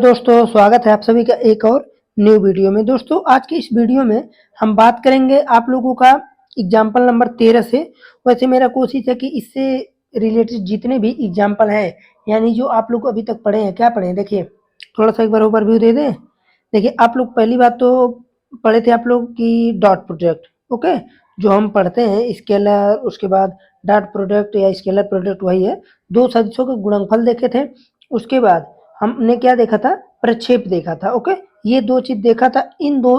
दोस्तों स्वागत है आप सभी का एक और न्यू वीडियो में। दोस्तों आज की इस वीडियो में हम बात करेंगे आप लोगों का एग्जाम्पल नंबर 13 से। वैसे मेरा कोशिश है कि इससे रिलेटेड जितने भी एग्जाम्पल हैं यानी जो आप लोग अभी तक पढ़े हैं, क्या पढ़े हैं देखिए, थोड़ा सा एक बार ओवरव्यू दे दें। देखिए आप लोग पहली बात तो पढ़े थे आप लोग की डॉट प्रोडक्ट, ओके, जो हम पढ़ते हैं स्केलर, उसके बाद डॉट प्रोडक्ट या स्केलर प्रोडक्ट वही है। दो सदिशों के गुणनफल देखे थे, उसके बाद हमने क्या देखा था, प्रक्षेप देखा था, ओके। ये दो चीज देखा था। इन दो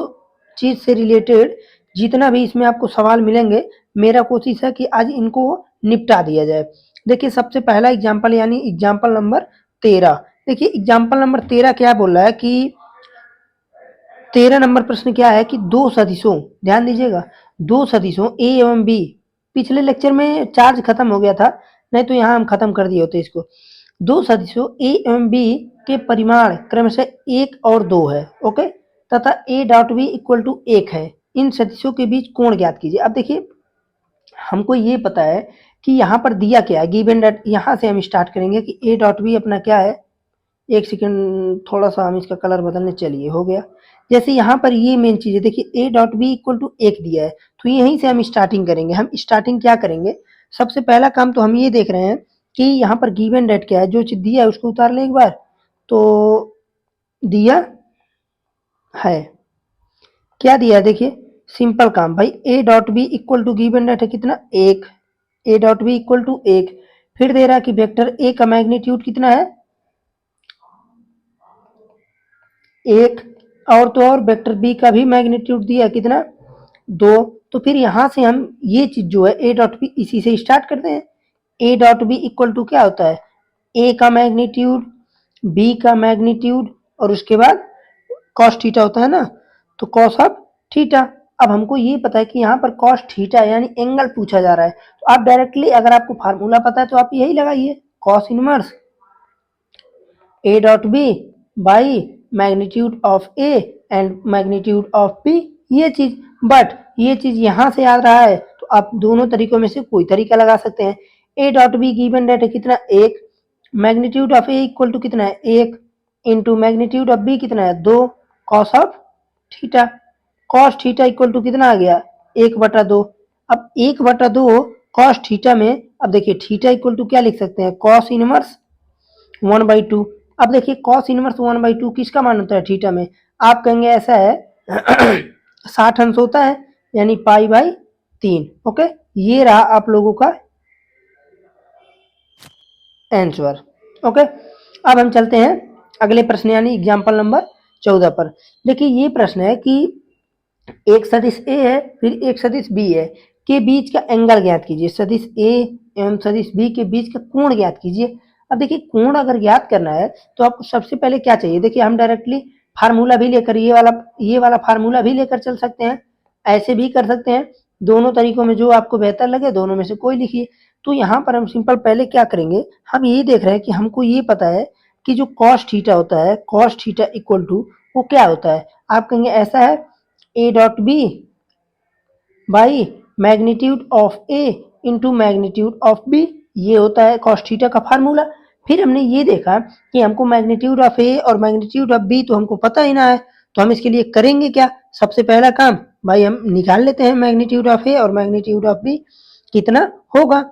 चीज से रिलेटेड जितना भी इसमें आपको सवाल मिलेंगे, मेरा कोशिश है कि आज इनको निपटा दिया जाए। देखिए सबसे पहला एग्जाम्पल यानी एग्जाम्पल नंबर 13। देखिए एग्जाम्पल नंबर 13 क्या बोल रहा है कि 13 नंबर प्रश्न क्या है कि दो सदिशों, ध्यान दीजिएगा, दो सदिशों ए एवं बी। पिछले लेक्चर में चार्ज खत्म हो गया था, नहीं तो यहाँ हम खत्म कर दिए होते इसको। दो सदिशों ए एवं बी के परिमाण क्रमशः 1 और 2 है, ओके, तथा A dot B equal to 1 है। इन सदिशों के बीच कोण ज्ञात कीजिए। अब देखिए हमको ये पता है कि यहाँ पर दिया क्या है, गिवन डेट। यहाँ से हम स्टार्ट करेंगे कि ए डॉट बी अपना क्या है। एक सेकंड, थोड़ा सा हम इसका कलर बदलने, चलिए हो गया। जैसे यहाँ पर ये मेन चीज है, देखिए A dot B equal to 1 दिया है, तो यहीं से हम स्टार्टिंग करेंगे। हम स्टार्टिंग क्या करेंगे, सबसे पहला काम तो हम ये देख रहे हैं कि यहाँ पर गिवन डेट क्या है, जो चीज दिया है उसको उतार लें एक बार। तो दिया है, क्या दिया है देखिए, सिंपल काम भाई, A dot B equal to given that है कितना, 1। A dot B equal to 1। फिर दे रहा है कि वेक्टर ए का मैग्नीट्यूड कितना है, 1। और तो और वेक्टर बी का भी मैग्नीट्यूड दिया कितना, 2। तो फिर यहां से हम ये चीज जो है ए डॉट बी, इसी से स्टार्ट करते हैं। A dot B equal to क्या होता है, ए का मैग्नीट्यूड, बी का मैग्नीट्यूड, और उसके बाद कॉस थीटा होता है ना, तो कॉस ऑफ थीटा। अब हमको ये पता है कि यहाँ पर कॉस थीटा यानी एंगल पूछा जा रहा है, तो आप डायरेक्टली अगर आपको फार्मूला पता है तो आप यही लगाइए, cos inverse A dot B by magnitude of A and magnitude of B, ये चीज। बट ये चीज यहाँ से आ रहा है तो आप दोनों तरीकों में से कोई तरीका लगा सकते हैं। A dot B given that है कितना, 1। Magnitude of A equal to कितना है, 1 इंटू मैग्नीट्यूड ऑफ बी कितना है, 2 cos of theta. Cos theta equal to कितना आ गया, 1/2। अब 1/2 कॉस थीटा में, अब देखिए थीटा इक्वल टू क्या लिख सकते हैं, कॉस इनवर्स 1/2। अब देखिए कॉस इनवर्स 1/2 किसका मान होता है थीटा में, आप कहेंगे ऐसा है 60 अंश होता है, यानी पाई/3। ओके, ये रहा आप लोगों का आंसर। ओके, अब हम चलते हैं अगले प्रश्न यानी एग्जाम्पल नंबर 14 पर। देखिए ये प्रश्न है कि एक सदिश ए है फिर एक सदिश बी है, के बीच का एंगल ज्ञात कीजिए। सदिश ए एवं सदिश बी के बीच का कोण ज्ञात कीजिए। अब देखिए कोण अगर ज्ञात करना है तो आपको सबसे पहले क्या चाहिए, देखिए हम डायरेक्टली फार्मूला भी लेकर, ये वाला फार्मूला भी लेकर चल सकते हैं, ऐसे भी कर सकते हैं। दोनों तरीकों में जो आपको बेहतर लगे दोनों में से कोई लिखिए। तो यहाँ पर हम सिंपल पहले क्या करेंगे, हम ये देख रहे हैं कि हमको ये पता है कि जो कॉस थीटा होता है, कॉस थीटा इक्वल टू वो क्या होता है, आप कहेंगे ऐसा है A dot B by magnitude of A into magnitude of B, ये होता है कॉस थीटा का फार्मूला। फिर हमने ये देखा कि हमको मैग्नीट्यूड ऑफ ए और मैग्नीट्यूड ऑफ बी तो हमको पता ही ना है, तो हम इसके लिए करेंगे क्या, सबसे पहला काम भाई हम निकाल लेते हैं मैग्नीट्यूड ऑफ ए और मैग्नीट्यूड ऑफ बी कितना होगा।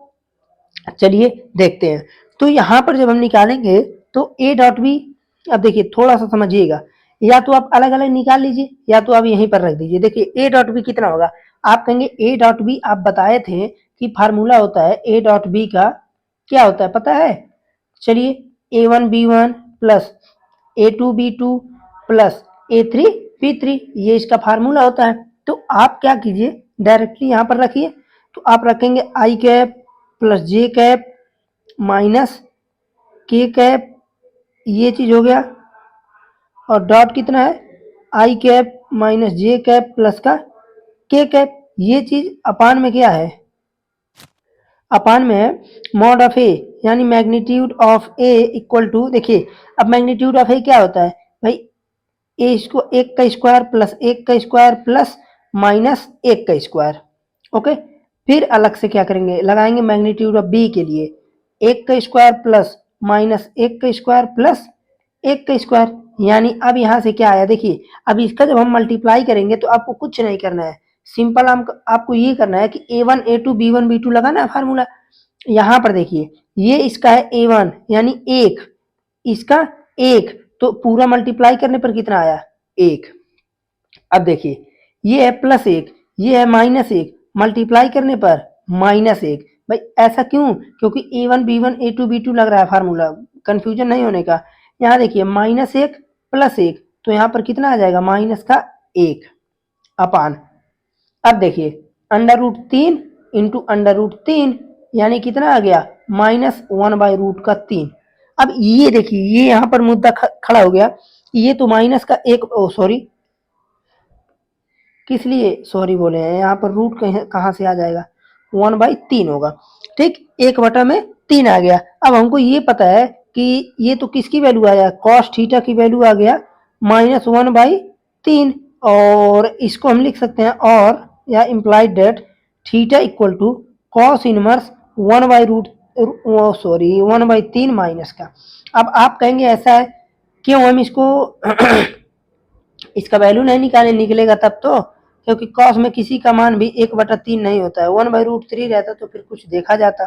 चलिए देखते हैं। तो यहाँ पर जब हम निकालेंगे तो ए डॉट बी, अब देखिए थोड़ा सा समझिएगा, या तो आप अलग अलग निकाल लीजिए या तो आप यहीं पर रख दीजिए। देखिए ए डॉट बी कितना होगा, आप कहेंगे ए डॉट बी, आप बताए थे कि फार्मूला होता है ए डॉट बी का, क्या होता है पता है, चलिए A1 B1 plus A2 B2 plus A3 B3, ये इसका फार्मूला होता है। तो आप क्या कीजिए डायरेक्टली यहाँ पर रखिए, तो आप रखेंगे आई कैप प्लस जे कैप माइनस के कैप, ये चीज हो गया, और डॉट कितना है I cap minus J cap plus का के कैप, ये चीज अपान में क्या है, अपान में है मॉड ऑफ ए यानी magnitude of A equal to, देखिए अब मैग्नीट्यूड ऑफ ए क्या होता है भाई, ए इसको 1 का स्क्वायर प्लस 1 का स्क्वायर प्लस माइनस 1 का स्क्वायर। ओके, फिर अलग से क्या करेंगे, लगाएंगे मैग्नीट्यूड ऑफ बी के लिए 1 का स्क्वायर प्लस माइनस 1 का स्क्वायर प्लस 1 का स्क्वायर, यानी अब यहाँ से क्या आया देखिए, अब इसका जब हम मल्टीप्लाई करेंगे तो आपको कुछ नहीं करना है, सिंपल आपको ये करना है कि A1 A2 B1 B2 लगाना है फार्मूला। यहाँ पर देखिए ये इसका है A1 यानी 1, इसका 1, तो पूरा मल्टीप्लाई करने पर कितना आया 1। अब देखिए ये है +1, ये है -1, मल्टीप्लाई करने पर -1। भाई ऐसा क्यों? क्योंकि A1 B1 A2 B2 लग रहा है फार्मूला, कंफ्यूजन नहीं होने का। यहाँ देखिए -1 +1, तो यहाँ पर कितना आ जाएगा -1 अपान। अब देखिए √3 इंटू √3 यानी कितना आ गया -1/√3। अब ये देखिए ये यहाँ पर मुद्दा खड़ा हो गया, ये तो माइनस का एक, सॉरी किस लिए सॉरी बोले हैं, यहाँ पर रूट कहाँ से आ जाएगा 1/3 होगा, ठीक, 1/3 आ गया। अब हमको ये पता है कि ये तो किसकी वैल्यू आया, कॉस थीटा की वैल्यू आ गया -1/3, और इसको हम लिख सकते हैं और या implied that theta equal to cos inverse 1/3 minus का। अब आप कहेंगे ऐसा है क्यों, हम इसको इसका वैल्यू नहीं निकलेगा तब तो, क्योंकि कॉस में किसी का मान भी 1/3 नहीं होता है, 1/√3 रहता तो फिर कुछ देखा जाता,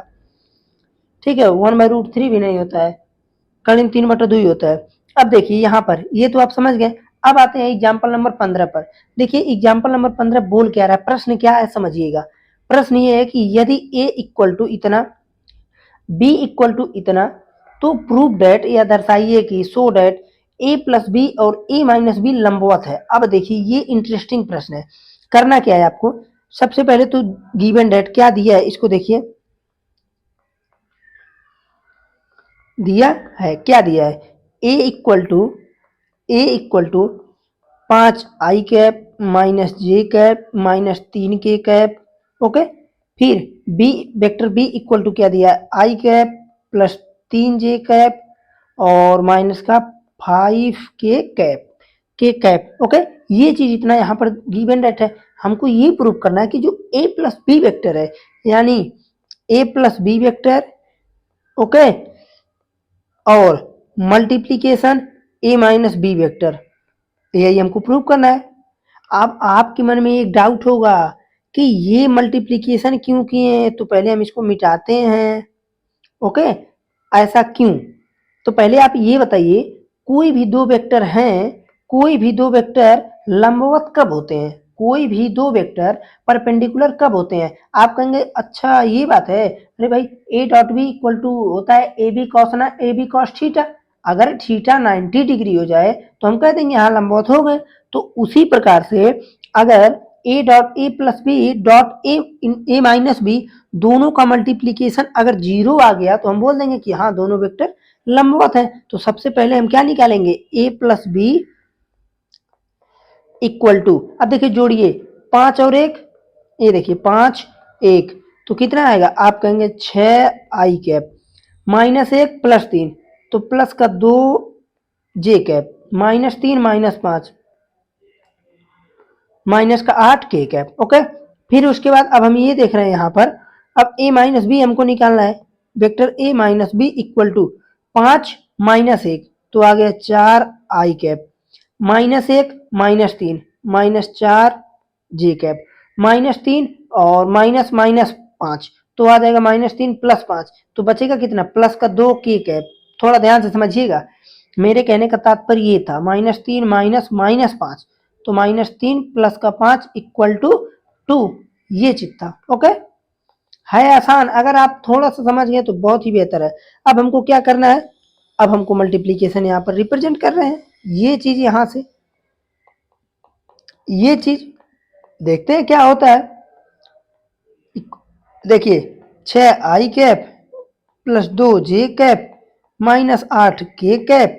ठीक है, 1/√3 भी नहीं होता है, करीब 3/2 ही होता है। अब देखिए यहाँ पर ये तो आप समझ गए। अब आते हैं एग्जाम्पल नंबर 15 पर। देखिए एग्जाम्पल नंबर 15 बोल क्या रहा है, प्रश्न क्या है समझिएगा। प्रश्न ये है कि यदि a इक्वल टू इतना b इक्वल टू इतना, तो प्रूव डेट या दर्शाइए कि सो डेट a प्लस बी और a माइनस बी लंबवत है। अब देखिए ये इंटरेस्टिंग प्रश्न है। करना क्या है आपको, सबसे पहले तो गिवन डेट क्या दिया है इसको देखिए, दिया है क्या दिया है, a equal to 5 I cap minus J cap minus 3 K cap, okay. फिर b vector b equal to क्या दिया है, I cap plus 3 J cap और माइनस का 5 के कैप, ओके। ये चीज इतना यहाँ पर गिवन डेट है। हमको ये प्रूव करना है कि जो a प्लस बी वेक्टर है, यानी a plus B vector, okay, और multiplication a minus B vector, यही हमको प्रूव करना है। अब आपके मन में एक डाउट होगा कि ये मल्टीप्लीकेशन क्यों किए, तो पहले हम इसको मिटाते हैं, ओके। ऐसा क्यों, तो पहले आप ये बताइए, कोई भी दो वेक्टर हैं, कोई भी दो वेक्टर लंबवत कब होते हैं, कोई भी दो वेक्टर परपेंडिकुलर कब होते हैं। आप कहेंगे अच्छा ये बात है, अरे भाई a dot B equal to होता है ए बी कॉस थीटा, अगर थीटा 90 डिग्री हो जाए तो हम कह देंगे यहाँ लंबवत हो गए। तो उसी प्रकार से अगर a dot A plus B dot A minus B दोनों का मल्टीप्लीकेशन अगर 0 आ गया तो हम बोल देंगे कि हाँ दोनों वेक्टर लंबवत है। तो सबसे पहले हम क्या निकालेंगे, a plus B equal to, अब देखिए जोड़िए 5 और 1, ये देखिए 5 1, तो कितना आएगा, आप कहेंगे 6 आई कैप -1 प्लस 3, तो प्लस का 2 जे कैप -3 -5 माइनस का 8 के कैप, ओके। फिर उसके बाद अब हम ये देख रहे हैं यहाँ पर, अब a माइनस बी हमको निकालना है, vector a minus B equal to 5 -1, तो आ गया 4 आई कैप -1 -3 -4 जे कैप -3 और -5, तो आ जाएगा -3 + 5, तो बचेगा कितना, प्लस का 2 के कैप। थोड़ा ध्यान से समझिएगा, मेरे कहने का तात्पर्य ये था -3 -5, तो -3 + का 5 इक्वल टू 2, ये चीज था, ओके। है आसान, अगर आप थोड़ा सा समझ गए तो बहुत ही बेहतर है। अब हमको क्या करना है, अब हमको मल्टीप्लीकेशन यहाँ पर रिप्रेजेंट कर रहे हैं, ये चीज यहाँ से, ये चीज देखते हैं क्या होता है। देखिए 6 आई कैप प्लस 2 जे कैप -8 के कैप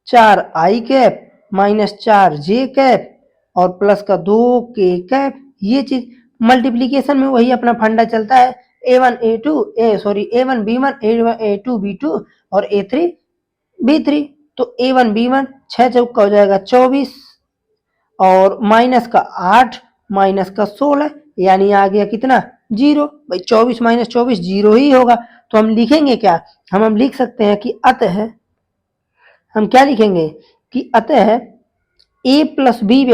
4 आई कैप -4 जे कैप और प्लस का 2 के कैप। ये चीज मल्टीप्लीकेशन में वही अपना फंडा चलता है, a1 a2 a1 b1 a2 b2 और a3 b3। तो a1 b1 6 चौका हो जाएगा 24 और माइनस का 8 माइनस का 16, यानी आ गया कितना 0। भाई 24 - 24 0 ही होगा, तो हम लिखेंगे क्या, हम लिख सकते हैं कि अतः हम क्या लिखेंगे कि अतः ए प्लस बी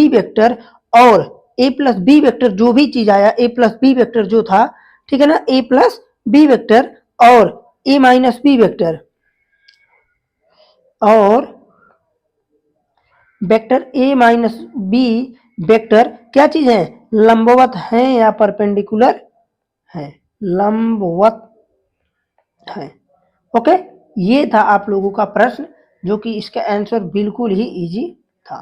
वेक्टर और ए प्लस बी वेक्टर जो भी चीज आया, ए प्लस बी वेक्टर जो था, ठीक है ना, ए प्लस बी वेक्टर और ए माइनस बी वेक्टर और vector A minus B vector क्या चीज है, लंबवत है या परपेंडिकुलर है, लंबवत है। ओके, ये था आप लोगों का प्रश्न, जो कि इसका आंसर बिल्कुल ही इजी था।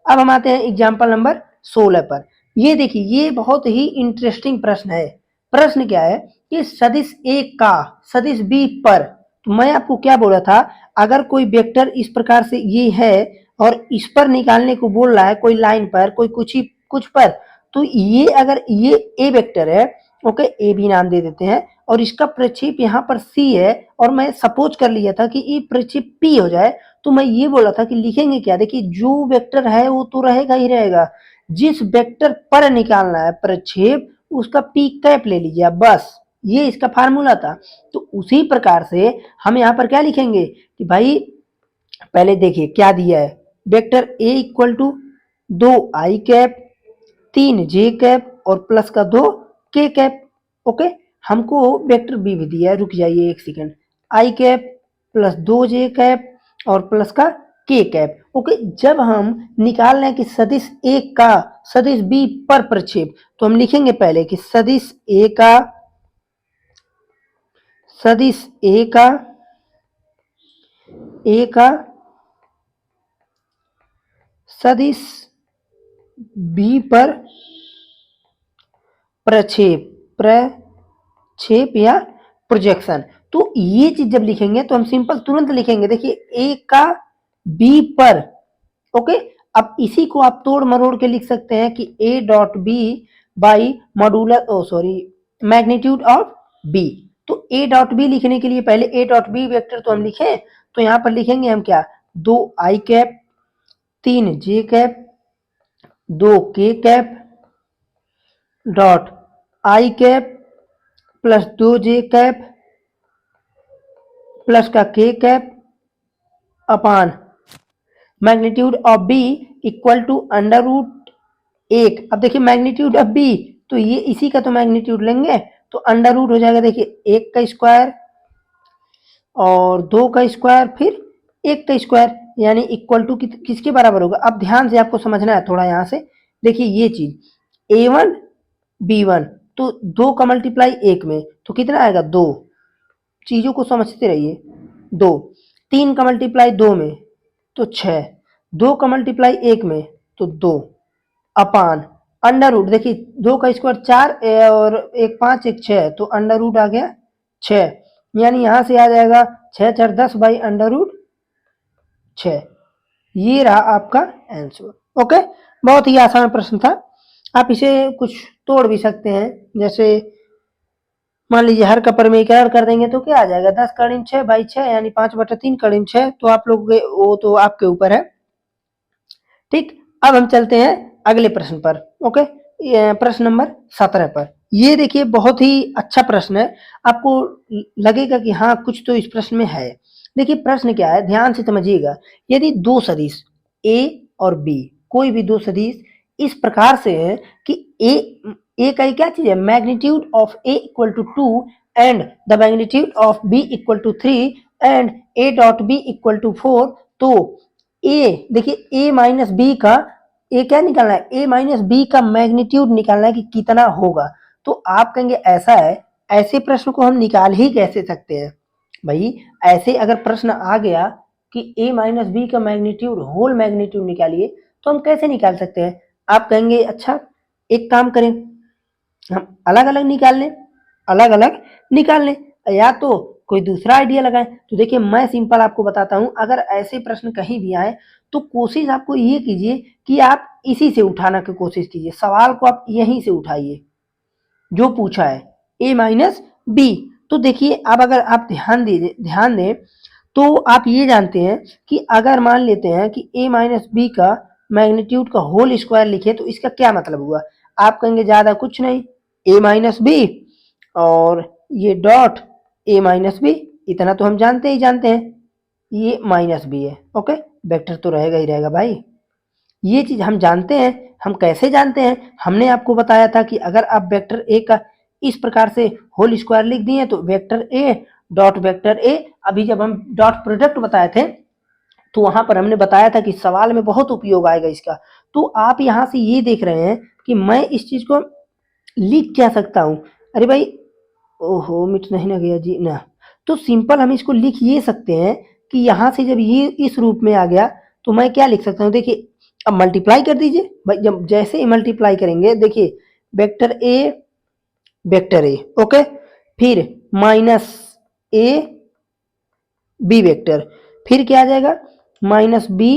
अब हम आते हैं एग्जाम्पल नंबर 16 पर। ये देखिए, ये बहुत ही इंटरेस्टिंग प्रश्न है। प्रश्न क्या है कि सदिश ए का सदिश बी पर, तो मैं आपको क्या बोला था, अगर कोई वेक्टर इस प्रकार से ये है और इस पर निकालने को बोल रहा है, कोई लाइन पर, कोई कुछ पर, तो ये अगर ये ए वेक्टर है, ओके, ए बी नाम दे देते हैं, और इसका प्रक्षेप यहाँ पर सी है, और मैं सपोज कर लिया था कि ये प्रक्षेप पी हो जाए, तो मैं ये बोला था कि लिखेंगे क्या, देखिए जो वेक्टर है वो तो रहेगा ही रहेगा, जिस वेक्टर पर निकालना है प्रक्षेप उसका पी कैप ले लीजिए बस, ये इसका फार्मूला था। तो उसी प्रकार से हम यहाँ पर क्या लिखेंगे कि भाई पहले देखिए क्या दिया है, vector A equal to 2 I cap 3 J cap और प्लस का 2 के कैप। ओके, हमको वेक्टर बी भी दिया है, रुक जाइए एक second, I cap plus 2 J cap और प्लस का के कैप। ओके, जब हम निकाल रहे हैं कि सदिश ए का सदिश बी पर प्रक्षेप, तो हम लिखेंगे पहले कि सदिश ए का सदिश बी पर प्रक्षेप या प्रोजेक्शन। तो ये चीज जब लिखेंगे तो हम सिंपल तुरंत लिखेंगे, देखिए ए का बी पर। ओके, अब इसी को आप तोड़ मरोड़ के लिख सकते हैं कि A dot B by modular magnitude of B. तो ए डॉट बी लिखने के लिए पहले ए डॉट बी वेक्टर तो हम लिखे, तो यहां पर लिखेंगे हम क्या, 2 I cap 3 J cap 2 K cap dot I cap plus 2 J cap plus का K cap upon magnitude of B equal to under root 1। अब देखिए मैग्नीट्यूड ऑफ बी, तो ये इसी का तो मैग्नीट्यूड लेंगे, तो अंडर रूट हो जाएगा, देखिए 1 का स्क्वायर और 2 का स्क्वायर फिर 1 का स्क्वायर, यानी इक्वल टू किसके बराबर होगा। अब ध्यान से आपको समझना है थोड़ा, यहाँ से देखिए ये चीज a1 b1, तो 2 का मल्टीप्लाई 1 में तो कितना आएगा 2, चीजों को समझते रहिए, 2 3 का मल्टीप्लाई 2 में तो 6, 2 का मल्टीप्लाई 1 में तो 2 अपान अंडर रूट, देखिए 2 का स्क्वायर 4 और 1 5 1 6, तो अंडर रूट आ गया 6, यानी यहां से आ जाएगा 6 4 10 बाई अंडर रूट 6। ये रहा आपका आंसर। ओके, बहुत ही आसान प्रश्न था, आप इसे कुछ तोड़ भी सकते हैं, जैसे मान लीजिए हर का परिमेयीकरण कर देंगे तो क्या आ जाएगा, 10 का ऋण 6 बाई 6 यानी 5/3 का ऋण 6, तो आप लोग वो तो आपके ऊपर है। ठीक, अब हम चलते हैं अगले प्रश्न पर। ओके, प्रश्न नंबर 17 पर। ये देखिए बहुत ही अच्छा प्रश्न है, आपको लगेगा कि हाँ कुछ तो इस प्रश्न में है। देखिए प्रश्न क्या है, ध्यान से समझिएगा, यदि दो सदिश ए और बी, कोई भी दो सदिश इस प्रकार से है कि ए का क्या चीज है, magnitude of A equal to 2 and the magnitude of B equal to 3 and A dot B equal to 4, तो ए देखिए ए माइनस बी का, ए क्या निकालना है, ए माइनस बी का मैग्नीट्यूड निकालना है कि कितना होगा। तो आप कहेंगे ऐसा है, ऐसे प्रश्न को हम निकाल ही कैसे सकते हैं भाई, ऐसे अगर प्रश्न आ गया कि ए माइनस बी का मैग्नीट्यूड होल मैग्नीट्यूड निकालिए, तो हम कैसे निकाल सकते हैं। आप कहेंगे अच्छा एक काम करें, हम अलग अलग निकाल लें, या तो कोई दूसरा आइडिया लगाएं। तो देखिए मैं सिंपल आपको बताता हूं, अगर ऐसे प्रश्न कहीं भी आए तो कोशिश आपको ये कीजिए कि आप इसी से उठाना की कोशिश कीजिए, सवाल को आप यहीं से उठाइए जो पूछा है ए माइनस बी। तो देखिए अब अगर आप ध्यान दें तो आप ये जानते हैं कि अगर मान लेते हैं कि ए माइनस बी का मैग्नीट्यूड का होल स्क्वायर लिखे, तो इसका क्या मतलब हुआ। आप कहेंगे ज्यादा कुछ नहीं, ए माइनस बी और ये डॉट ए माइनस बी, इतना तो हम जानते ही जानते हैं, ये माइनस बी है। ओके, वेक्टर तो रहेगा ही रहेगा भाई, ये चीज हम जानते हैं। हम कैसे जानते हैं? हमने आपको बताया था कि अगर आप वेक्टर ए का इस प्रकार से होल स्क्वायर लिख दिए तो vector A dot vector A, अभी जब हम डॉट प्रोडक्ट बताए थे तो वहां पर हमने बताया था कि सवाल में बहुत उपयोग आएगा इसका। तो आप यहां से ये देख रहे हैं कि मैं इस चीज को लिख क्या सकता हूं। अरे भाई, ओहो मिट नहीं ना गया जी ना। तो सिंपल हम इसको लिख ये सकते हैं कि यहाँ से जब ये इस रूप में आ गया तो मैं क्या लिख सकता हूँ, देखिए अब मल्टीप्लाई कर दीजिए भाई। जब जैसे ही मल्टीप्लाई करेंगे, देखिए वेक्टर ए ओके, फिर माइनस ए बी वेक्टर, फिर क्या आ जाएगा माइनस बी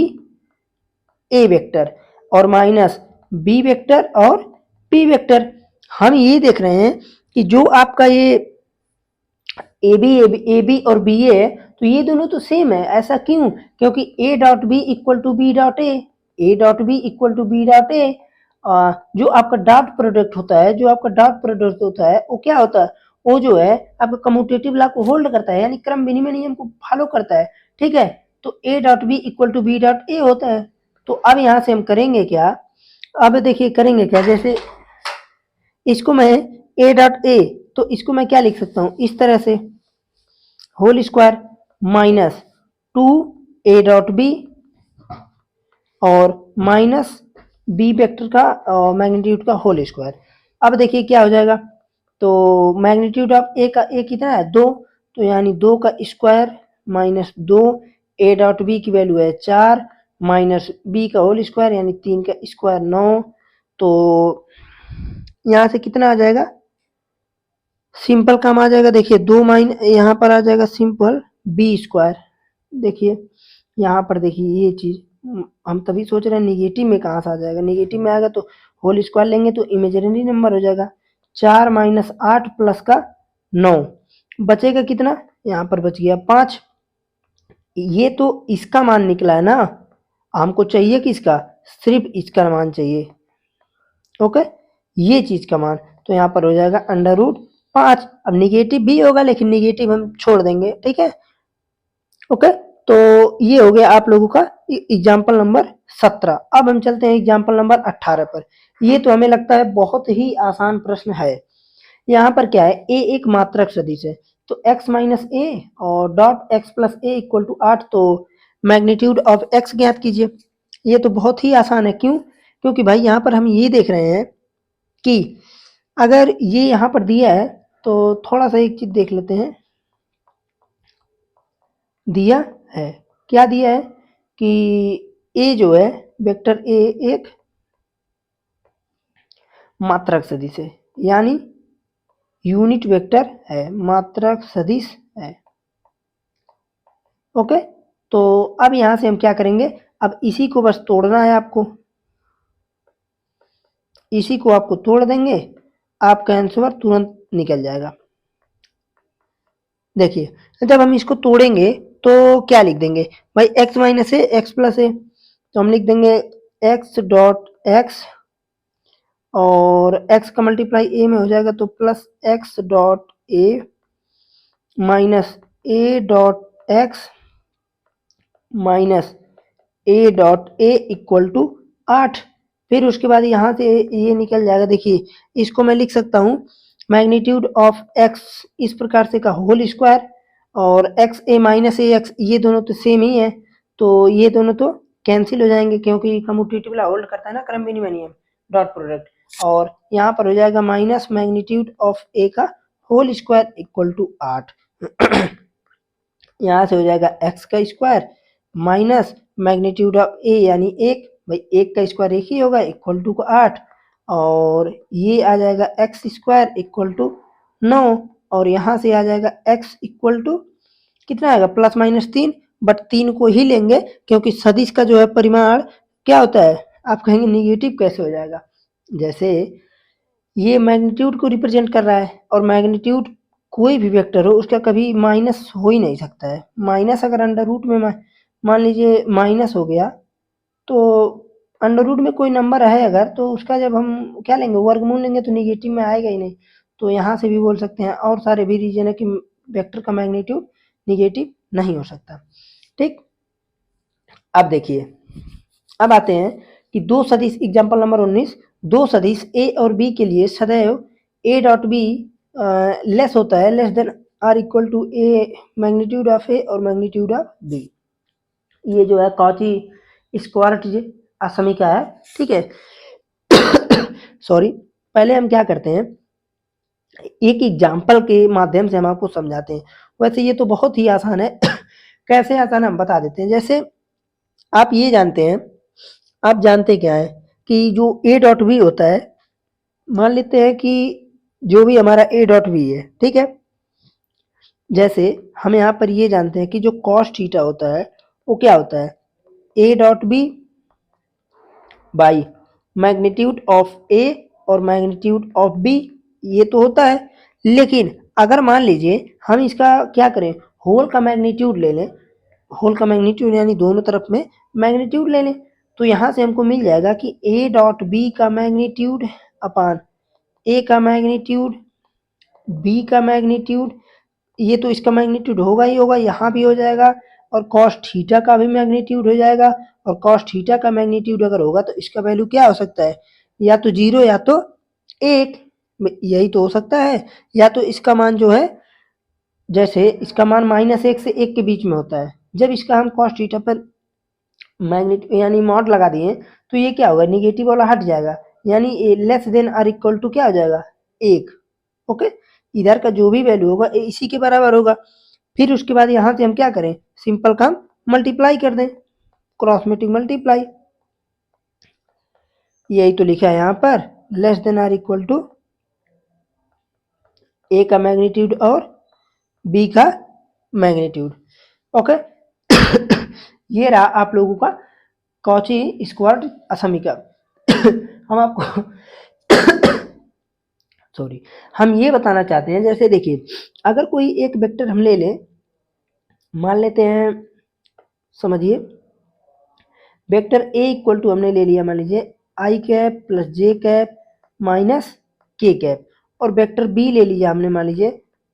ए वेक्टर और माइनस बी वेक्टर और पी वेक्टर। हम ये देख रहे हैं कि जो आपका ये ए बी और बी ए है तो ये दोनों तो सेम है। ऐसा क्यों? क्योंकि A dot B equal to B dot A dot B equal to B dot A. जो आपका डॉट प्रोडक्ट होता है, जो आपका डॉट प्रोडक्ट होता है वो क्या होता है, वो जो है आपका कम्यूटेटिव लॉ को होल्ड करता है, यानी क्रम विनिमय नियम को फॉलो करता है। ठीक है, तो A dot B equal to B dot A होता है। तो अब यहाँ से हम करेंगे क्या, अब देखिए करेंगे क्या, जैसे इसको मैं ए डॉट ए, तो इसको मैं क्या लिख सकता हूँ इस तरह से, whole square minus two A dot B और माइनस बी वेक्टर का मैग्नीट्यूड का होल स्क्वायर। अब देखिए क्या हो जाएगा, तो मैग्नीट्यूड ऑफ ए का ए कितना है 2, तो यानी 2 का square minus 2, A dot B की वैल्यू है 4 माइनस बी का होल स्क्वायर यानी 3 का स्क्वायर 9। तो यहाँ से कितना आ जाएगा, सिंपल काम आ जाएगा। देखिए 2 माइन यहाँ पर आ जाएगा सिंपल बी स्क्वायर। देखिए यहाँ पर देखिए ये चीज हम तभी सोच रहे हैं निगेटिव में कहाँ से आ जाएगा, निगेटिव में आएगा तो होल स्क्वायर लेंगे तो इमेजिनरी नंबर हो जाएगा। 4 माइनस 8 प्लस का 9, बचेगा कितना, यहाँ पर बच गया 5। ये तो इसका मान निकला है ना, हमको चाहिए किसका, सिर्फ इसका मान चाहिए। ओके, ये चीज का मान, तो यहाँ पर हो जाएगा अंडर रूट 5। अब निगेटिव भी होगा लेकिन निगेटिव हम छोड़ देंगे, ठीक है। ओके, तो ये हो गया आप लोगों का एग्जाम्पल नंबर 17। अब हम चलते हैं एग्जाम्पल नंबर 18 पर। ये तो हमें लगता है बहुत ही आसान प्रश्न है। यहाँ पर क्या है, ए एक मात्रक सदिश है, तो x माइनस ए और dot X plus A equal to 8, तो मैग्नीट्यूड ऑफ x ज्ञात कीजिए। ये तो बहुत ही आसान है, क्यों? क्योंकि भाई यहाँ पर हम ये देख रहे हैं कि अगर ये यहाँ पर दिया है तो थोड़ा सा एक चीज देख लेते हैं। दिया है, क्या दिया है कि ए जो है वेक्टर ए एक मात्रक सदिश है, यानी यूनिट वेक्टर है, मात्रक सदिश है। ओके, तो अब यहां से हम क्या करेंगे, अब इसी को बस तोड़ना है आपको, इसी को आपको तोड़ देंगे, आपका आंसर तुरंत निकल जाएगा। देखिए जब हम इसको तोड़ेंगे तो क्या लिख देंगे भाई, x minus A X plus A, तो हम लिख देंगे x डॉट एक्स और x का मल्टीप्लाई ए में हो जाएगा तो plus x dot A minus A dot X minus A dot A equal to 8। फिर उसके बाद यहाँ से ये निकल जाएगा। देखिए इसको मैं लिख सकता हूँ मैग्नीट्यूड ऑफ x इस प्रकार से का होल स्क्वायर और x A minus A x, ये दोनों तो सेम ही है, तो ये दोनों तो कैंसिल हो जाएंगे क्योंकि कम्यूटेटिव ला होल्ड करता है ना क्रम विनिमय नियम डॉट प्रोडक्ट। और यहाँ पर हो जाएगा माइनस मैग्नीट्यूड ऑफ ए का होल स्क्वायर इक्वल टू 8। यहाँ से हो जाएगा एक्स का square minus magnitude of A यानी एक, भाई एक का स्क्वायर एक ही होगा इक्वल टू को 8, और ये आ जाएगा एक्स स्क्वायर इक्वल टू 9, और यहाँ से आ जाएगा एक्स इक्वल टू कितना आएगा प्लस माइनस 3, बट 3 को ही लेंगे क्योंकि सदिश का जो है परिमाण क्या होता है, आप कहेंगे निगेटिव कैसे हो जाएगा, जैसे ये मैग्नीट्यूड को रिप्रेजेंट कर रहा है और मैग्नीट्यूड कोई भी वेक्टर हो उसका कभी माइनस हो ही नहीं सकता है। माइनस अगर अंडर रूट में मान लीजिए माइनस हो गया तो अंडर रूट में कोई नंबर है अगर, तो उसका जब हम क्या लेंगे वर्गमूल लेंगे तो निगेटिव में आएगा ही नहीं। तो यहाँ से भी बोल सकते हैं और सारे भी रीजन है कि वेक्टर का मैग्नीट्यूड निगेटिव नहीं हो सकता। ठीक, अब देखिए, अब आते हैं कि दो सदिश, एग्जाम्पल नंबर 19, दो सदिश ए और बी के लिए सदैव ए डॉट बी लेस होता है, less than are equal to A magnitude of A और मैग्नीट्यूड ऑफ बी। ये जो है कॉची स्क्वायर असमीका है। ठीक है, सॉरी, पहले हम क्या करते हैं, एक एग्जाम्पल के माध्यम से हम आपको समझाते हैं। वैसे ये तो बहुत ही आसान है, कैसे आसान हम बता देते हैं। जैसे आप ये जानते हैं, आप जानते क्या है कि जो ए डॉट बी होता है, मान लेते हैं कि जो भी हमारा ए डॉट बी है, ठीक है, जैसे हम यहाँ पर ये जानते हैं कि जो कॉस थीटा होता है वो क्या होता है, A dot B by magnitude of A और मैग्नीट्यूड ऑफ बी, ये तो होता है। लेकिन अगर मान लीजिए हम इसका क्या करें, होल का मैग्नीट्यूड ले लें, होल का मैग्नीट्यूड यानी दोनों तरफ में मैग्नीट्यूड ले लें, तो यहाँ से हमको मिल जाएगा कि ए डॉट बी का मैग्नीट्यूड अपान ए का मैग्नीट्यूड, बी का मैग्नीट्यूड, ये तो इसका मैग्नीट्यूड होगा ही होगा, यहाँ भी हो जाएगा, और कॉस थीटा का भी मैग्नीट्यूड हो जाएगा। और कॉस थीटा का मैग्नीट्यूड अगर होगा तो इसका वैल्यू क्या हो सकता है, या तो 0 या तो 1, यही तो हो सकता है। या तो इसका मान जो है, जैसे इसका मान -1 से 1 के बीच में होता है, जब इसका हम कॉस थीटा पर मैग्नीट्यूड यानी मॉड लगा दिए तो ये क्या होगा, निगेटिव वाला हट जाएगा, यानी less than are equal to क्या हो जाएगा, 1। ओके, इधर का जो भी वैल्यू होगा इसी के बराबर होगा। फिर उसके बाद यहाँ से हम क्या करें, सिंपल काम मल्टीप्लाई कर दें, क्रॉसमेटिक मल्टीप्लाई, यही तो लिखा है यहाँ पर, less than are equal to A का मैग्नीट्यूड और बी का मैग्नीट्यूड। ओके, ये रहा आप लोगों का कॉची स्क्वायर असमीका। हम आपको सॉरी, हम ये बताना चाहते हैं, जैसे देखिए अगर कोई एक वेक्टर हम ले लें, मान लेते हैं, समझिए, वेक्टर ए इक्वल टू हमने ले लिया, मान लीजिए आई कैप प्लस जे कैप माइनस के कैप, और वेक्टर बी ले लिया हमने, मान लीजिए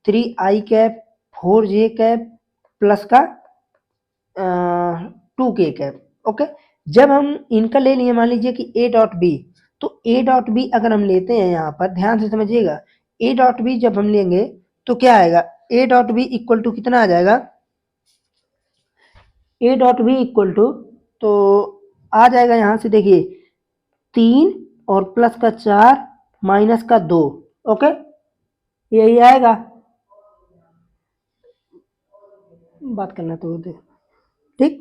3 आई कैप 4 जे कैप प्लस का 2 के कैप। ओके, जब हम इनका ले लिए, मान लीजिए कि ए डॉट बी, तो ए डॉट बी अगर हम लेते हैं, यहाँ पर ध्यान से समझिएगा, ए डॉट बी जब हम लेंगे तो क्या आएगा, A dot B equal to कितना आ जाएगा, A dot B equal to, तो आ जाएगा यहाँ से देखिए 3 और प्लस का 4 माइनस का 2। ओके, यही आएगा, बात करना तो होते, ठीक,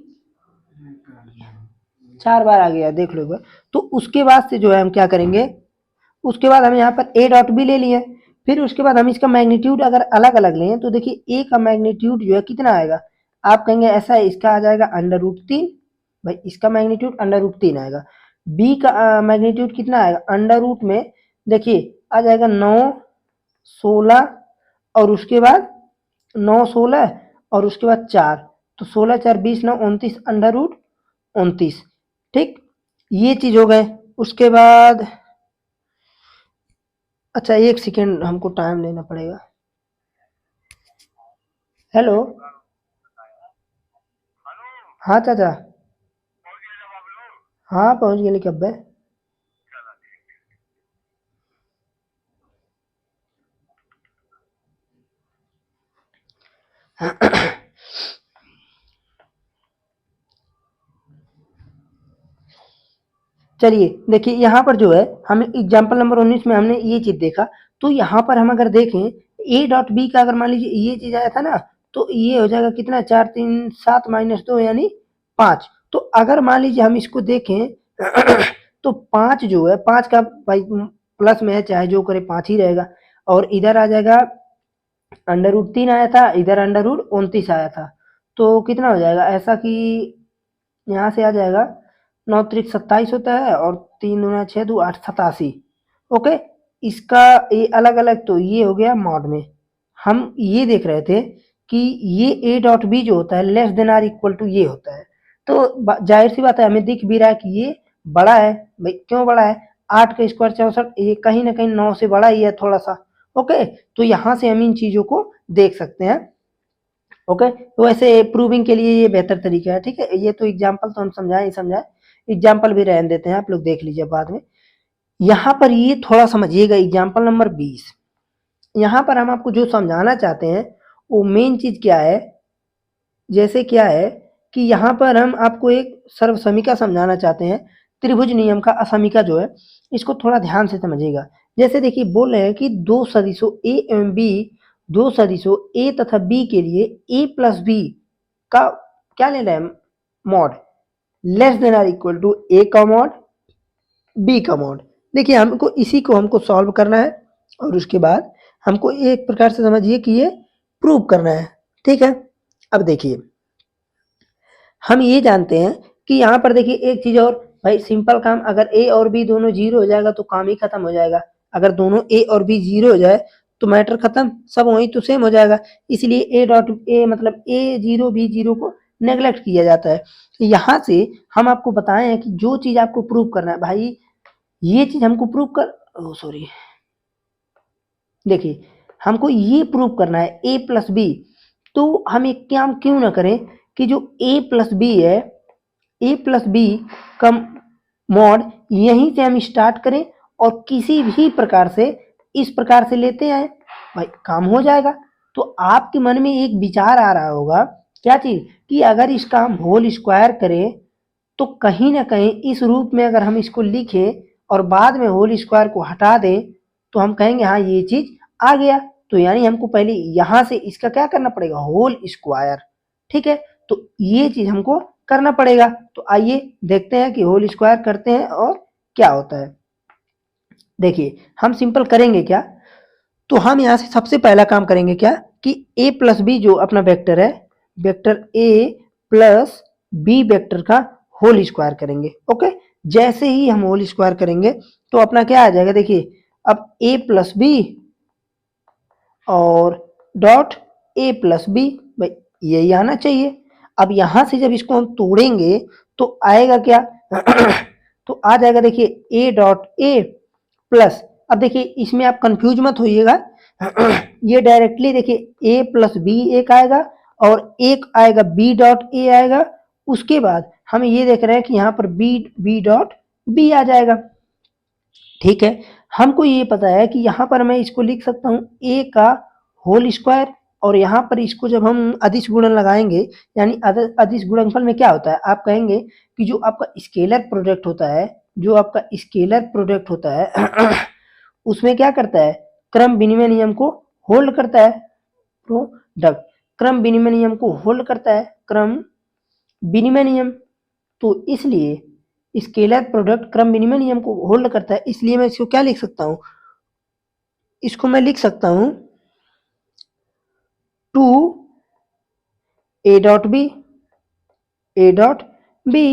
4 बार आ गया, देख लो एक बार। तो उसके बाद से जो है हम क्या करेंगे, उसके बाद हम यहाँ पर ए डॉट बी ले लिए, फिर उसके बाद हम इसका मैग्नीट्यूड अगर अलग अलग लें तो देखिए ए का मैग्नीट्यूड जो है कितना आएगा, आप कहेंगे ऐसा है, इसका आ जाएगा √3, भाई इसका मैग्नीट्यूड √3 आएगा। बी का मैग्नीट्यूड कितना आएगा, अंडर रूट में देखिए आ जाएगा 9 16, और उसके बाद 9 16 और उसके बाद 4, तो 16 4 20 9 29 √29। ठीक, ये चीज हो गए। उसके बाद अच्छा, एक सेकेंड हमको टाइम लेना पड़ेगा। हेलो, हाँ चाचा, हाँ पहुंच गए कब है। चलिए देखिए, यहाँ पर जो है हम एग्जाम्पल नंबर 19 में हमने ये चीज देखा, तो यहाँ पर हम अगर देखें ए डॉट बी का, अगर मान लीजिए ये चीज आया था ना, तो ये हो जाएगा कितना, 4 3 7 -2 यानी 5। तो अगर मान लीजिए हम इसको देखें, तो 5 जो है, 5 का भाई प्लस में है, चाहे जो करे 5 ही रहेगा, और इधर आ जाएगा √3 आया था, इधर √29 आया था, तो कितना हो जाएगा, ऐसा कि यहाँ से आ जाएगा 9 त्रिक 27 होता है, और 3 दूना 6 दो 8 87। ओके, इसका ये अलग अलग, तो ये हो गया मॉड में। हम ये देख रहे थे कि ये ए डॉट बी जो होता है less than are equal to ये होता है, तो जाहिर सी बात है हमें दिख भी रहा है कि ये बड़ा है। भाई क्यों बड़ा है, 8 का स्क्वायर 64, ये कहीं ना कहीं 9 से बड़ा ही है थोड़ा सा। ओके, तो यहाँ से हम इन चीजों को देख सकते हैं। ओके, तो ऐसे प्रूविंग के लिए ये बेहतर तरीका है, ठीक है। ये तो एग्जाम्पल तो हम समझाए ही समझाए, एग्जाम्पल भी रहने देते हैं, आप लोग देख लीजिए बाद में। यहाँ पर ये थोड़ा समझिएगा, एग्जाम्पल नंबर 20, यहाँ पर हम आपको जो समझाना चाहते हैं वो मेन चीज क्या है, जैसे क्या है कि यहाँ पर हम आपको एक सर्वसमीका समझाना चाहते हैं, त्रिभुज नियम का असमीका जो है, इसको थोड़ा ध्यान से समझिएगा। जैसे देखिए बोल रहे हैं कि दो सदिशों ए एवं बी, दो सदिशों ए तथा बी के लिए ए प्लस बी का क्या ले रहे हैं, mod, less than are equal to A का मॉड, बी का मॉड। देखिए हमको इसी को हमको सॉल्व करना है और उसके बाद हमको एक प्रकार से समझिए कि ये प्रूव करना है, ठीक है। अब देखिए हम ये जानते हैं कि यहाँ पर देखिए एक चीज और, भाई सिंपल काम, अगर ए और बी दोनों जीरो हो जाएगा तो काम ही खत्म हो जाएगा। अगर दोनों ए और बी जीरो हो जाए तो मैटर खत्म, सब वही तो सेम हो जाएगा। इसलिए ए डॉट ए मतलब ए जीरो बी जीरो को नेग्लेक्ट किया जाता है। यहाँ से हम आपको बताए हैं कि जो चीज आपको प्रूव करना है भाई, ये चीज हमको प्रूव कर, सॉरी, देखिए हमको ये प्रूव करना है ए प्लस बी, तो हम एक काम क्यों ना करें कि जो ए प्लस बी है, ए प्लस बी का मॉड यहीं से हम स्टार्ट करें और किसी भी प्रकार से इस प्रकार से लेते आए, भाई काम हो जाएगा। तो आपके मन में एक विचार आ रहा होगा, क्या चीज, कि अगर इसका हम होल स्क्वायर करें तो कहीं ना कहीं इस रूप में अगर हम इसको लिखें और बाद में होल स्क्वायर को हटा दें तो हम कहेंगे हाँ ये चीज आ गया। तो यानी हमको पहले यहां से इसका क्या करना पड़ेगा, होल स्क्वायर, ठीक है। तो ये चीज हमको करना पड़ेगा। तो आइए देखते हैं कि होल स्क्वायर करते हैं और क्या होता है। देखिए हम सिंपल करेंगे क्या, तो हम यहाँ से सबसे पहला काम करेंगे क्या कि a प्लस बी जो अपना वेक्टर है, vector a plus B vector का होल स्क्वायर करेंगे। ओके, जैसे ही हम होल स्क्वायर करेंगे तो अपना क्या आ जाएगा, देखिए अब a प्लस बी और डॉट a प्लस बी, भाई यही आना चाहिए। अब यहां से जब इसको हम तोड़ेंगे तो आएगा क्या तो आ जाएगा देखिए a डॉट a प्लस, अब देखिए इसमें आप कंफ्यूज मत होइएगा ये डायरेक्टली देखिए a प्लस बी एक आएगा और एक आएगा b डॉट a आएगा, उसके बाद हम ये देख रहे हैं कि यहाँ पर b डॉट b आ जाएगा, ठीक है। हमको ये पता है कि यहाँ पर मैं इसको लिख सकता हूँ a का होल स्क्वायर, और यहाँ पर इसको जब हम अदिश गुणन लगाएंगे, यानी अदिश गुणनफल में क्या होता है, आप कहेंगे कि जो आपका स्केलर प्रोडक्ट होता है, जो आपका स्केलर प्रोडक्ट होता है उसमें क्या करता है, क्रम विनिमय नियम को होल्ड करता है, प्रोडक्ट क्रम विनिमय नियम को होल्ड करता है, क्रम विनिमय नियम। तो इसलिए स्केलर प्रोडक्ट क्रम विनिमय नियम को होल्ड करता है, इसलिए मैं इसको क्या लिख सकता हूँ, इसको मैं लिख सकता हूँ two A dot B, A dot B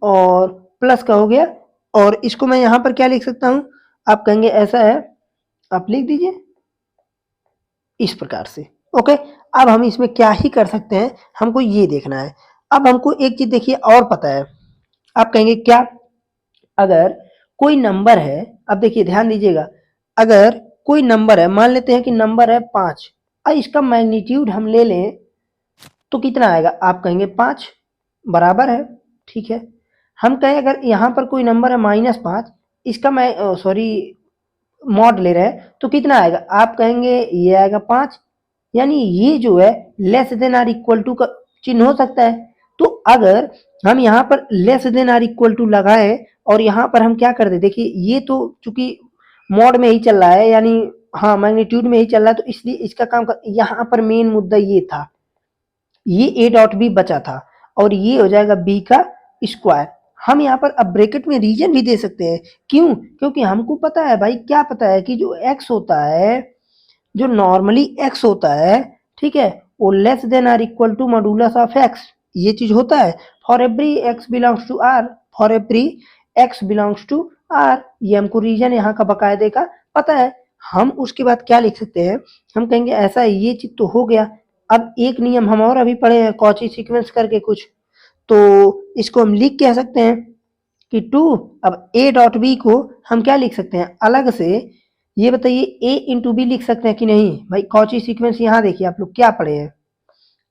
और प्लस का हो गया, और इसको मैं यहां पर क्या लिख सकता हूं, आप कहेंगे ऐसा है, आप लिख दीजिए इस प्रकार से। ओके, अब हम इसमें क्या ही कर सकते हैं, हमको ये देखना है। अब हमको एक चीज देखिए और पता है, आप कहेंगे क्या, अगर कोई नंबर है, अब देखिए ध्यान दीजिएगा, अगर कोई नंबर है, मान लेते हैं कि नंबर है 5, और इसका मैग्नीट्यूड हम ले लें तो कितना आएगा, आप कहेंगे 5 बराबर है, ठीक है। हम कहें अगर यहाँ पर कोई नंबर है -5, इसका मैं सॉरी मॉड ले रहे हैं तो कितना आएगा, आप कहेंगे ये आएगा 5, यानी ये जो है less than are equal to का चिन्ह हो सकता है। तो अगर हम यहाँ पर less than are equal to लगाए और यहाँ पर हम क्या कर दे, देखिए ये तो चूंकि मॉड में ही चल रहा है, यानी हाँ मैग्नीट्यूड में ही चल रहा है, तो इसलिए इसका काम कर, यहाँ पर मेन मुद्दा ये था, ये ए डॉट बी बचा था और ये हो जाएगा बी का स्क्वायर। हम यहाँ पर अब ब्रैकेट में रीजन भी दे सकते हैं, क्यों, क्योंकि हमको पता है भाई, क्या पता है कि जो एक्स होता है, जो नॉर्मली एक्स होता है, ठीक है, वो less than are equal to modulus of X, ये चीज होता है for every X belongs to R, for every X belongs to R, ये हमको रीजन यहाँ का बकायदे का पता है। हम उसके बाद क्या लिख सकते हैं, हम कहेंगे ऐसा है, ये चीज तो हो गया। अब एक नियम हम और अभी पढ़े हैं कॉची सीक्वेंस करके कुछ, तो इसको हम लिख कह सकते हैं कि टू, अब ए डॉट बी को हम क्या लिख सकते हैं अलग से, ये बताइए ए इंटू बी लिख सकते हैं कि नहीं, भाई कॉची सीक्वेंस यहाँ देखिए आप लोग क्या पढ़े हैं,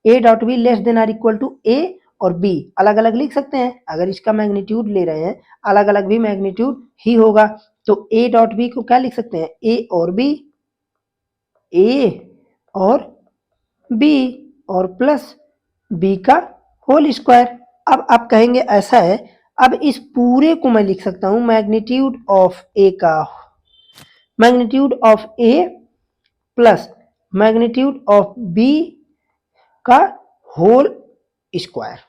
A dot B less than are equal to A और बी अलग अलग लिख सकते हैं। अगर इसका मैग्नीट्यूड ले रहे हैं अलग अलग भी मैग्नीट्यूड ही होगा, तो ए डॉट बी को क्या लिख सकते हैं, ए और बी, ए और बी और प्लस बी का होल स्क्वायर। अब आप कहेंगे ऐसा है, अब इस पूरे को मैं लिख सकता हूं मैग्नीट्यूड ऑफ ए का, magnitude of A plus magnitude of B का होल स्क्वायर।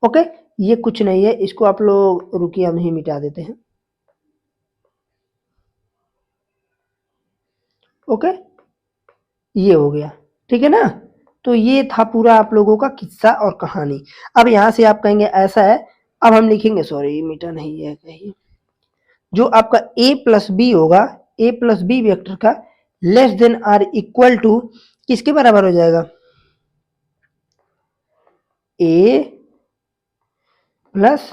ओके, ये कुछ नहीं है, इसको आप लोग रुकिए हम ही मिटा देते हैं। ओके, ये हो गया, ठीक है ना। तो ये था पूरा आप लोगों का किस्सा और कहानी। अब यहां से आप कहेंगे ऐसा है, अब हम लिखेंगे, सॉरी मीटर नहीं है कहीं, जो आपका a प्लस बी होगा, a प्लस बी वेक्टर का less than are equal to किसके बराबर हो जाएगा, a प्लस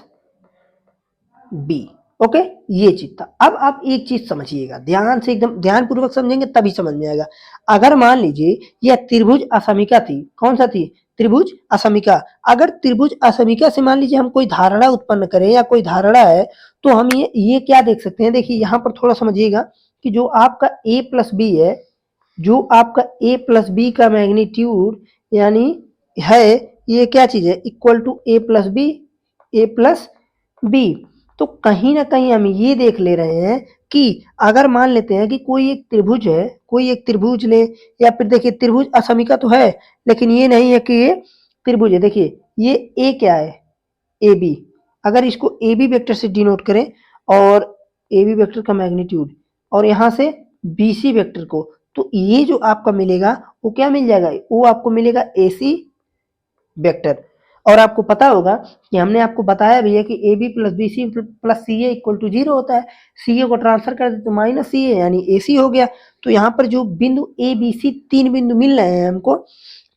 बी। ओके, ये चीज था। अब आप एक चीज समझिएगा ध्यान से, एकदम ध्यान पूर्वक समझेंगे तभी समझ में आएगा। अगर मान लीजिए यह त्रिभुज असमिका थी, कौन सा थी, त्रिभुज असमिका। अगर त्रिभुज असमिका से मान लीजिए हम कोई धारणा उत्पन्न करें या कोई धारणा है, तो हम ये क्या देख सकते हैं, देखिए यहाँ पर थोड़ा समझिएगा कि जो आपका a प्लस बी है, जो आपका a प्लस बी का मैग्नीट्यूड यानी है, ये क्या चीज है, equal to a plus B, a plus B. तो कहीं ना कहीं हम ये देख ले रहे हैं कि अगर मान लेते हैं कि कोई एक त्रिभुज है, कोई एक त्रिभुज ले, या फिर देखिए त्रिभुज असमिका तो है लेकिन ये नहीं है कि ये त्रिभुज है। देखिए ये ए क्या है, ए बी, अगर इसको ए बी वेक्टर से डिनोट करें और ए बी वेक्टर का मैग्नीट्यूड और यहाँ से बी सी वेक्टर को, तो ये जो आपका मिलेगा वो क्या मिल जाएगा, वो आपको मिलेगा ए सी वेक्टर। और आपको पता होगा कि हमने आपको बताया भी है कि A B plus B C plus C A equal to 0 होता है। सी ए को ट्रांसफर कर दे तो माइनस सी ए यानी ए सी हो गया। तो यहाँ पर जो बिंदु ए बी सी तीन बिंदु मिल रहे हैं हमको,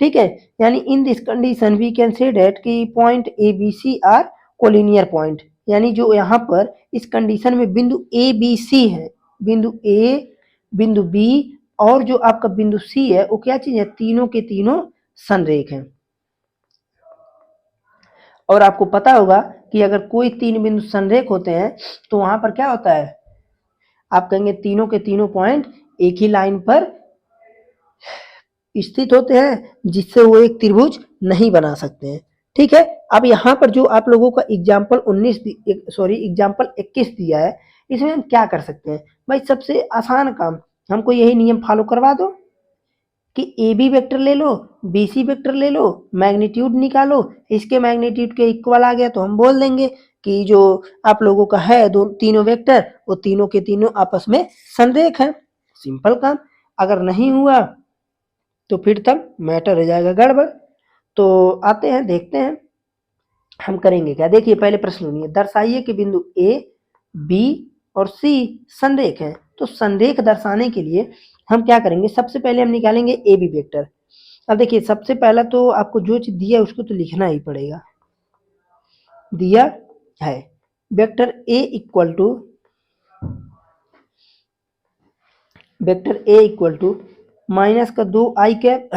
ठीक है, यानी in this condition we can say that कि point A B C are collinear point, यानी जो यहाँ पर इस कंडीशन में बिंदु ए बी सी है, बिंदु ए, बिंदु बी और जो आपका बिंदु सी है वो क्या चीज है, तीनों के तीनों संरेख हैं। और आपको पता होगा कि अगर कोई तीन बिंदु संरेख होते हैं तो वहां पर क्या होता है, आप कहेंगे तीनों के तीनों पॉइंट एक ही लाइन पर स्थित होते हैं, जिससे वो एक त्रिभुज नहीं बना सकते हैं। ठीक है, अब यहाँ पर जो आप लोगों का एग्जाम्पल 19 सॉरी एग्जाम्पल 21 दिया है, इसमें हम क्या कर सकते हैं भाई, सबसे आसान काम, हमको यही नियम फॉलो करवा दो कि ए बी वेक्टर ले लो, बी सी वेक्टर ले लो, मैग्नीट्यूड निकालो, इसके मैग्नीट्यूड के इक्वल आ गया तो हम बोल देंगे कि जो आप लोगों का है दो तीनों वेक्टर वो तीनों के तीनों आपस में संरेख है। सिंपल काम। अगर नहीं हुआ तो फिर तब मैटर हो जाएगा गड़बड़। तो आते हैं देखते हैं हम करेंगे क्या। देखिए पहले प्रश्न सुनिए, दर्शाइए कि बिंदु ए बी और सी संरेख है। तो संरेख दर्शाने के लिए हम क्या करेंगे, सबसे पहले हम निकालेंगे ए बी वेक्टर। अब देखिए सबसे पहला तो आपको जो चीज दिया है उसको तो लिखना ही पड़ेगा। दिया है vector A equal to, vector A equal to minus का 2 आई कैप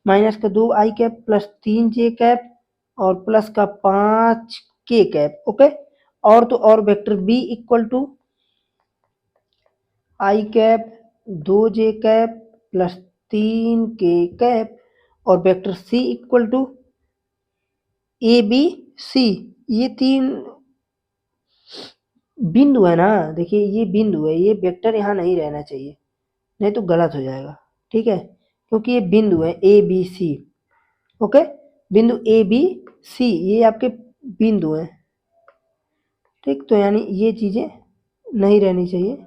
माइनस का 2 I cap plus 3 J cap और प्लस का 5 के कैप। ओके, और तो और vector B equal to I cap 2 J cap plus 3 K cap और vector C equal to A B C. ये तीन बिंदु है ना, देखिए ये बिंदु है, ये वेक्टर यहाँ नहीं रहना चाहिए, नहीं तो गलत हो जाएगा। ठीक है, क्योंकि ये बिंदु है ए बी सी। ओके, बिंदु ए बी सी ये आपके बिंदु हैं। ठीक, तो यानी ये चीजें नहीं रहनी चाहिए।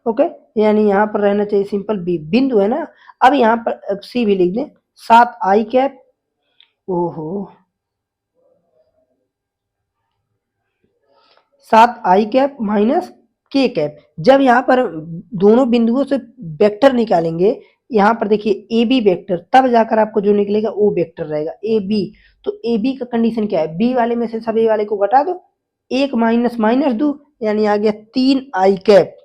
ओके, यानी यहाँ पर रहना चाहिए सिंपल बी, बिंदु है ना। अब यहाँ पर सी भी लिख दें, 7 आई कैप, ओहो 7 आई कैप माइनस के कैप। जब यहाँ पर दोनों बिंदुओं से वेक्टर निकालेंगे, यहाँ पर देखिए ए बी वेक्टर, तब जाकर आपको जो निकलेगा वो वेक्टर रहेगा ए बी। तो ए बी का कंडीशन क्या है, बी वाले में से सब ए वाले को घटा दो, एक माइनस माइनस दो, यानी आ गया 3 आई कैप।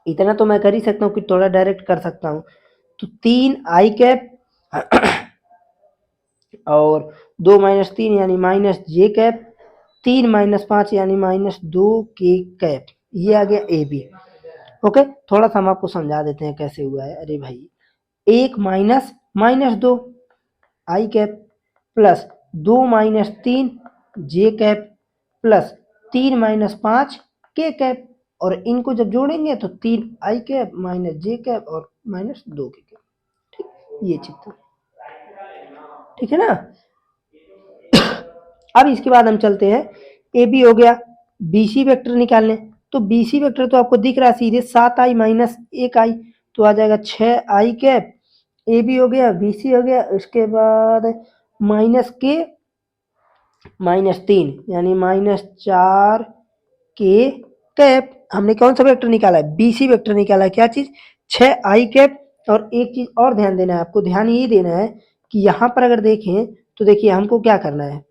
इतना तो मैं कर ही सकता हूँ कि थोड़ा डायरेक्ट कर सकता हूँ। तो 3 आई कैप और 2 माइनस 3 यानी माइनस जे कैप, 3 माइनस 5 यानी माइनस 2 के कैप। ये आ गया ए बी। ओके, थोड़ा सा हम आपको समझा देते हैं कैसे हुआ है। अरे भाई, 1 minus minus 2 I cap plus 2 minus 3 J cap plus 3 minus 5 K cap, और इनको जब जोड़ेंगे तो 3 आई कैप माइनस जे कैप और माइनस 2 के कैप। ठीक, ये चित्र, ठीक है ना। अब इसके बाद हम चलते हैं, ए बी हो गया, बी सी वेक्टर निकालने। तो बी सी वेक्टर तो आपको दिख रहा है सीधे 7 आई माइनस 1 आई, तो आ जाएगा 6 आई कैप। ए बी हो गया, बी सी हो गया, उसके बाद माइनस के माइनस 3 यानी माइनस 4 के कैप। हमने कौन सा वेक्टर निकाला है? बी सी वेक्टर निकाला है। क्या चीज? 6 आई कैप। और एक चीज और ध्यान देना है आपको, ध्यान ये देना है कि यहाँ पर अगर देखें तो देखिए हमको क्या करना है,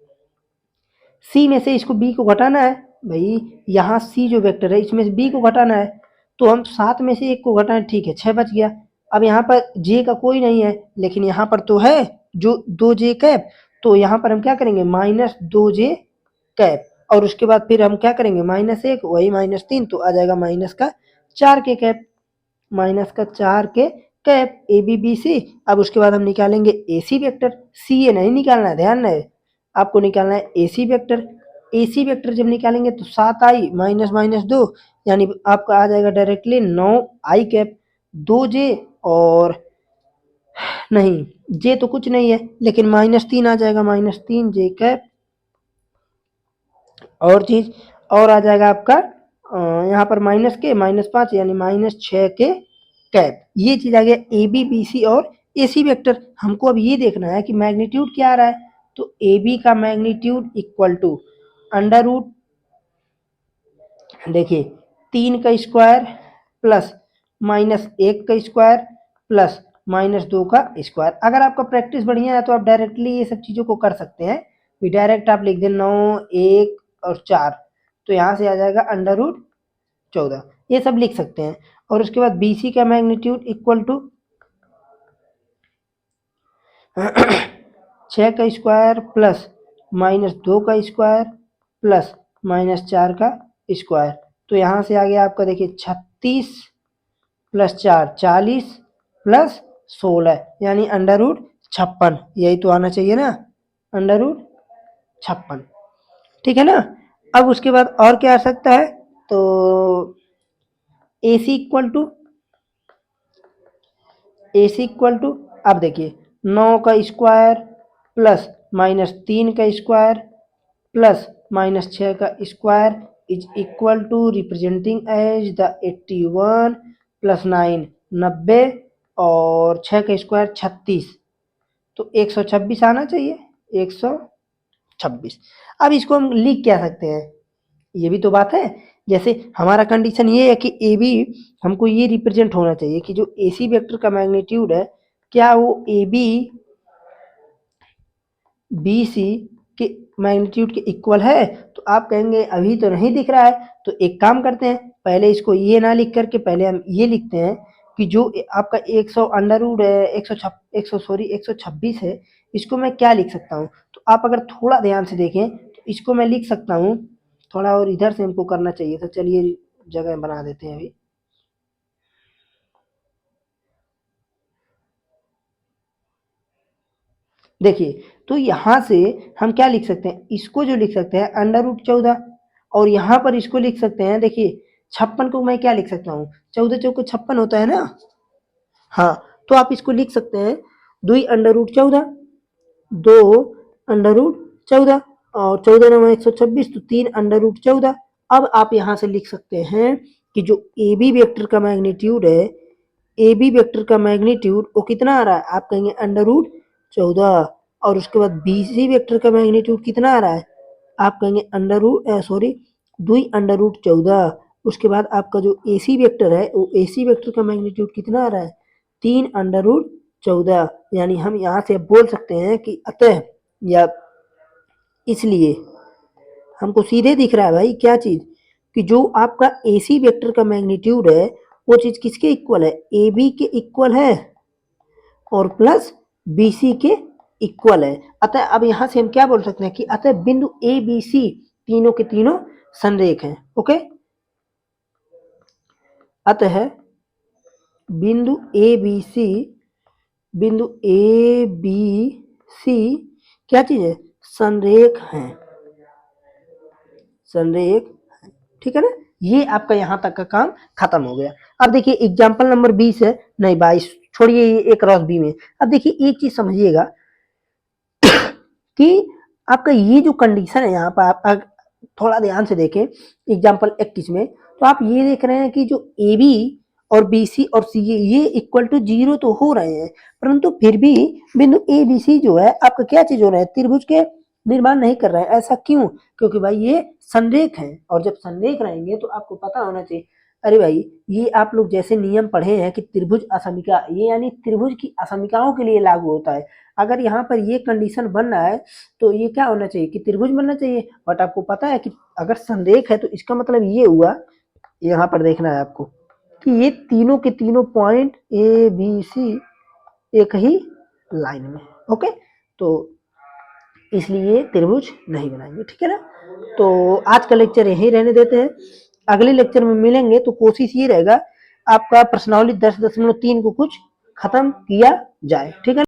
सी में से इसको बी को घटाना है। भाई यहाँ सी जो वेक्टर है इसमें से बी को घटाना है, तो हम 7 में से 1 को घटाएं, ठीक है 6 बच गया। अब यहाँ पर जे का कोई नहीं है, लेकिन यहाँ पर तो है जो 2 जे कैप, तो यहाँ पर हम क्या करेंगे माइनस 2 जे कैप, और उसके बाद फिर हम क्या करेंगे माइनस 1 वही माइनस 3, तो आ जाएगा माइनस का 4 के कैप, माइनस का 4 K cap A B B C. अब उसके बाद हम निकालेंगे ए सी वेक्टर, सी ए नहीं निकालना है, ध्यान रहे आपको निकालना है ए सी वेक्टर। ए सी वेक्टर जब निकालेंगे तो 7 आई माइनस माइनस 2 यानी आपका आ जाएगा डायरेक्टली 9 आई कैप, 2 जे और नहीं जे तो कुछ नहीं है, लेकिन माइनस 3 आ जाएगा, माइनस 3 जे कैप। और चीज और आ जाएगा आपका यहाँ पर माइनस के माइनस 5 यानी माइनस 6 के कैप। ये चीज आ गया ए बी बी सी और ए सी वेक्टर। हमको अब ये देखना है कि मैग्नीट्यूड क्या आ रहा है, तो ए बी का magnitude equal to under root, देखिए 3 का स्क्वायर प्लस माइनस 1 का स्क्वायर प्लस माइनस 2 का स्क्वायर। अगर आपका प्रैक्टिस बढ़िया है तो आप डायरेक्टली ये सब चीज़ों को कर सकते हैं, फिर डायरेक्ट आप लिख दें 9 1 और 4, तो यहाँ से आ जाएगा अंडर रूट 14, ये सब लिख सकते हैं। और उसके बाद बी सी का मैग्नीट्यूड इक्वल टू 6 का स्क्वायर प्लस माइनस 2 का स्क्वायर प्लस माइनस 4 का स्क्वायर, तो यहाँ से आ गया आपका देखिए 36 प्लस 4 40 प्लस 16 यानी अंडर रूट 56, यही तो आना चाहिए ना, अंडर रूट 56, ठीक है ना। अब उसके बाद और क्या आ सकता है, तो ए सी इक्वल टू अब देखिए 9 का स्क्वायर प्लस माइनस 3 का स्क्वायर प्लस माइनस 6 का square is equal to representing as the 81 plus 9 90 और 6 का स्क्वायर 36, तो 126 आना चाहिए, 126। अब इसको हम लिख क्या सकते हैं, ये भी तो बात है। जैसे हमारा कंडीशन ये है कि ए बी हमको ये रिप्रेजेंट होना चाहिए कि जो ए सी वेक्टर का मैग्नीट्यूड है क्या वो ए बी बी सी के मैग्नीट्यूड के इक्वल है, तो आप कहेंगे अभी तो नहीं दिख रहा है, तो एक काम करते हैं पहले इसको ये ना लिख करके पहले हम ये लिखते हैं कि जो आपका 100 अंडर रूट है 126 है, इसको मैं क्या लिख सकता हूँ। तो आप अगर थोड़ा ध्यान से देखें तो इसको मैं लिख सकता हूँ, थोड़ा और इधर से हमको करना चाहिए, तो चलिए जगह बना देते हैं अभी। देखिए तो यहाँ से हम क्या लिख सकते हैं, इसको जो लिख सकते हैं अंडर रूट 14, और यहाँ पर इसको लिख सकते हैं, देखिए 56 को मैं क्या लिख सकता हूँ, 14 चौको 56 होता है ना, हाँ, तो आप इसको लिख सकते हैं 2 अंडर रूट 14, 2 अंडर रूट 14 और 14 नवा 126, तो 3 अंडर रूट 14। अब आप यहाँ से लिख सकते हैं कि जो ए बी वेक्टर का मैग्नीट्यूड है, ए बी वेक्टर का मैग्नीट्यूड वो कितना आ रहा है, आप कहेंगे अंडर रूट 14, और उसके बाद बी सी वेक्टर का मैग्नीट्यूड कितना आ रहा है, आप कहेंगे under root sorry 2 under root 14। उसके बाद आपका जो ए सी वेक्टर है वो ए सी वेक्टर का मैग्नीट्यूड कितना आ रहा है, 3 अंडर रूट 14, यानी हम यहाँ से बोल सकते हैं कि अतः या इसलिए हमको सीधे दिख रहा है भाई क्या चीज, कि जो आपका ए सी वेक्टर का मैग्नीट्यूड है वो चीज किसके इक्वल है, ए बी के इक्वल है, और प्लस BC के इक्वल है। अतः अब यहां से हम क्या बोल सकते हैं कि अतः बिंदु ABC तीनों के तीनों संरेख हैं। ओके, अतः बिंदु ABC क्या चीज है? संरेख है, संरेख। ठीक है ना, ये आपका यहां तक का काम खत्म हो गया। अब देखिए एग्जाम्पल नंबर 20 है, नहीं 22 छोड़िए, ये A क्रॉस B में। अब देखिए एक चीज समझिएगा कि आपका ये जो कंडीशन है यहाँ पर, आप थोड़ा ध्यान से देखें एग्जाम्पल 21 में, तो आप ये देख रहे हैं कि जो AB और BC और CA ये इक्वल टू 0 तो हो रहे हैं, परंतु फिर भी बिंदु ABC जो है आपका क्या चीज हो रहा है? त्रिभुज के निर्माण नहीं कर रहे हैं। ऐसा क्यों? क्योंकि भाई ये संरेख है, और जब संरेख रहेंगे तो आपको पता होना चाहिए। अरे भाई, ये आप लोग जैसे नियम पढ़े हैं कि त्रिभुज असमिका, ये यानी त्रिभुज की असमिकाओं के लिए लागू होता है। अगर यहाँ पर ये कंडीशन बन रहा है तो ये क्या होना चाहिए कि त्रिभुज बनना चाहिए। बट आपको पता है कि अगर संरेख है तो इसका मतलब ये हुआ, यहाँ पर देखना है आपको कि ये तीनों के तीनों पॉइंट ABC एक ही लाइन में। ओके, तो इसलिए त्रिभुज नहीं बनाएंगे। ठीक है ना, तो आज का लेक्चर यहीं रहने देते हैं। अगले लेक्चर में मिलेंगे तो कोशिश ये रहेगा आपका प्रश्नावली 10.3 को कुछ खत्म किया जाए। ठीक है।